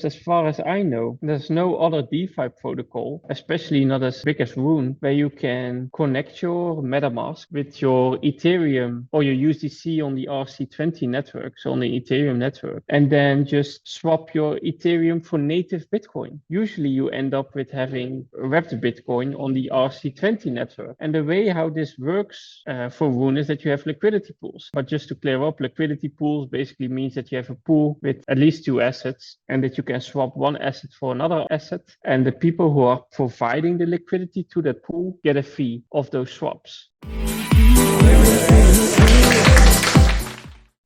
As far as I know, there's no other DeFi protocol, especially not as big as RUNE, where you can connect your MetaMask with your Ethereum or your USDC on the RC20 network, so on the Ethereum network, and then just swap your Ethereum for native Bitcoin. Usually you end up with having wrapped Bitcoin on the RC20 network. And the way how this works for RUNE is that you have liquidity pools. But just to clear up, liquidity pools basically means that you have a pool with at least two assets and that you can swap one asset for another asset. And the people who are providing the liquidity to that pool get a fee of those swaps.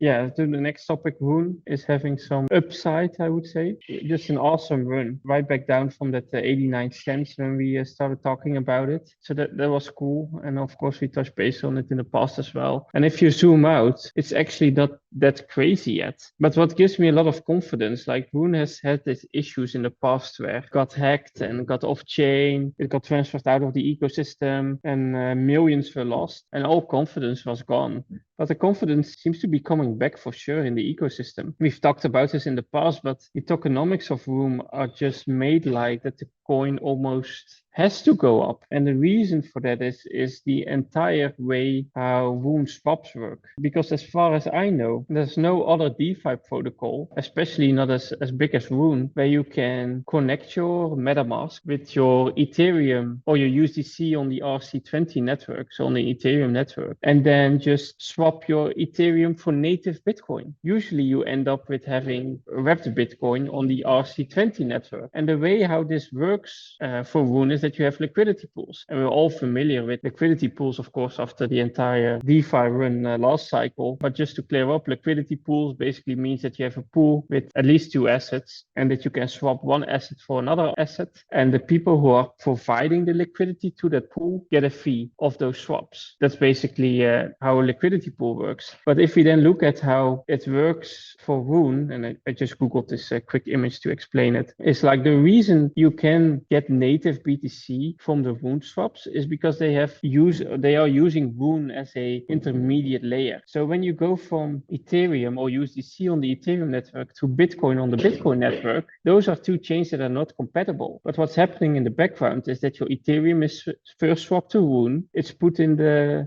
Yeah, to the next topic, RUNE is having some upside, I would say. Just an awesome run, right back down from that 89 cents when we started talking about it. So that was cool. And of course, we touched base on it in the past as well. And if you zoom out, it's actually not that crazy yet. But what gives me a lot of confidence, like RUNE has had these issues in the past where it got hacked and got off chain, it got transferred out of the ecosystem, and millions were lost, and all confidence was gone. But the confidence seems to be coming back for sure in the ecosystem. We've talked about this in the past, but the tokenomics of RUNE are just made like that the coin almost has to go up. And the reason for that is the entire way how RUNE swaps work. Because as far as I know, there's no other DeFi protocol, especially not as big as RUNE, where you can connect your MetaMask with your Ethereum or your USDC on the RC20 network, so on the Ethereum network, and then just swap your Ethereum for native Bitcoin. Usually you end up with having wrapped Bitcoin on the RC20 network. And the way how this works for RUNE is that you have liquidity pools. And we're all familiar with liquidity pools, of course, after the entire DeFi run last cycle. But just to clear up, liquidity pools basically means that you have a pool with at least two assets and that you can swap one asset for another asset. And the people who are providing the liquidity to that pool get a fee of those swaps. That's basically how a liquidity pool works. But if we then look at how it works for RUNE, and I just Googled this quick image to explain it, it's like the reason you can get native BTC from the RUNE swaps is because they are using RUNE as a intermediate layer. So when you go from Ethereum or USDC on the Ethereum network to Bitcoin on the Bitcoin network, those are two chains that are not compatible. But what's happening in the background is that your Ethereum is first swapped to RUNE. It's put in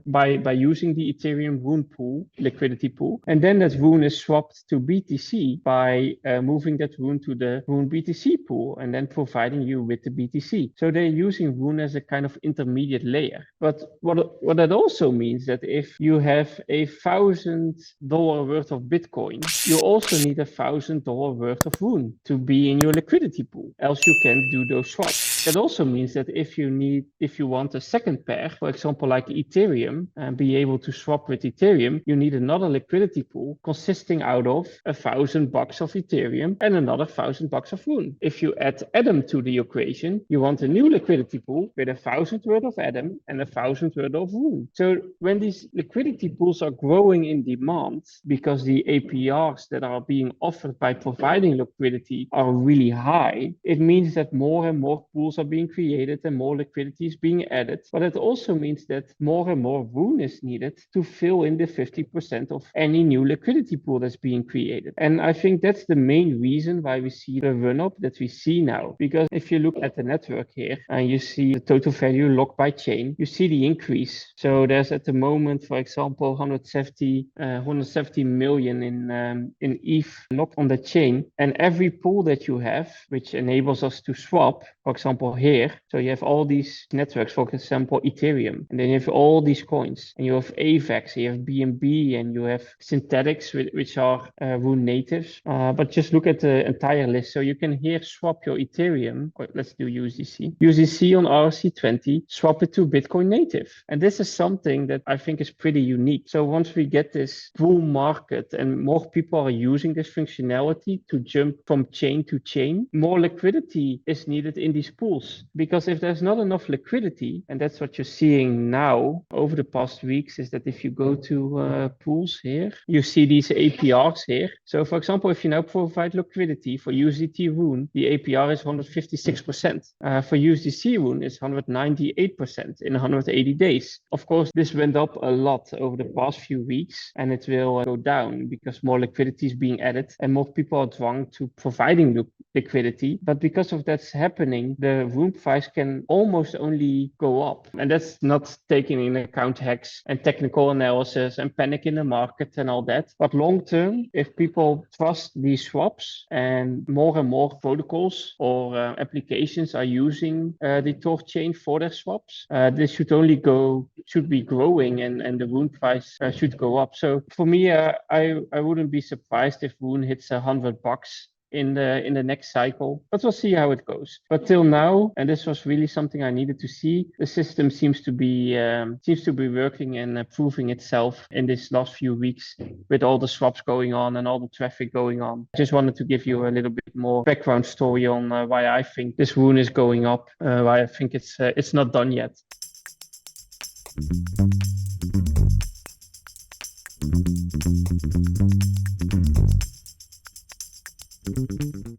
by using the Ethereum RUNE pool, liquidity pool, and then that RUNE is swapped to BTC by moving that RUNE to the RUNE BTC pool and then providing you with the BTC. So they're using RUNE as a kind of intermediate layer. But what that also means that if you have $1,000 worth of Bitcoin, you also need $1,000 worth of RUNE to be in your liquidity pool. Else you can't do those swaps. That also means that if you want a second pair, for example, like Ethereum, and be able to swap with Ethereum, you need another liquidity pool consisting out of $1,000 of Ethereum and another $1,000 of RUNE. If you add Atom to the equation, you want a new liquidity pool with 1,000 worth of Atom and 1,000 worth of RUNE. So when these liquidity pools are growing in demand because the APRs that are being offered by providing liquidity are really high, it means that more and more pools are being created and more liquidity is being added. But it also means that more and more RUNE is needed to fill in the 50% of any new liquidity pool that's being created. And I think that's the main reason why we see the run-up that we see now. Because if you look at the network here and you see the total value locked by chain, you see the increase. So there's at the moment, for example, 170 million in ETH locked on the chain. And every pool that you have, which enables us to swap, for example, here, so you have all these networks, for example, Ethereum, and then you have all these coins, and you have AVAX, you have BNB, and you have synthetics, which are RUNE natives. But just look at the entire list. So you can here swap your Ethereum, or let's do USDC on RC20, swap it to Bitcoin native. And this is something that I think is pretty unique. So once we get this bull market and more people are using this functionality to jump from chain to chain, more liquidity is needed in these pools. Because if there's not enough liquidity, and that's what you're seeing now over the past weeks, is that if you go to pools here, you see these APRs here. So for example, if you now provide liquidity for USDT RUNE, the APR is 156%. For USDC BTC Rune is 198% in 180 days. Of course, this went up a lot over the past few weeks, and it will go down because more liquidity is being added and more people are drawn to providing the liquidity. But because of that's happening, the Rune price can almost only go up. And that's not taking into account hacks and technical analysis and panic in the market and all that. But long term, if people trust these swaps and more protocols or applications are using the Tor chain for their swaps, this should be growing and the Rune price should go up. So for me, I wouldn't be surprised if Rune hits $100 in the next cycle, but we'll see how it goes. But till now, and this was really something I needed to see, the system seems to be working and proving itself in this last few weeks with all the swaps going on and all the traffic going on. I just wanted to give you a little bit more background story on why I think this Rune is going up, why I think it's not done yet.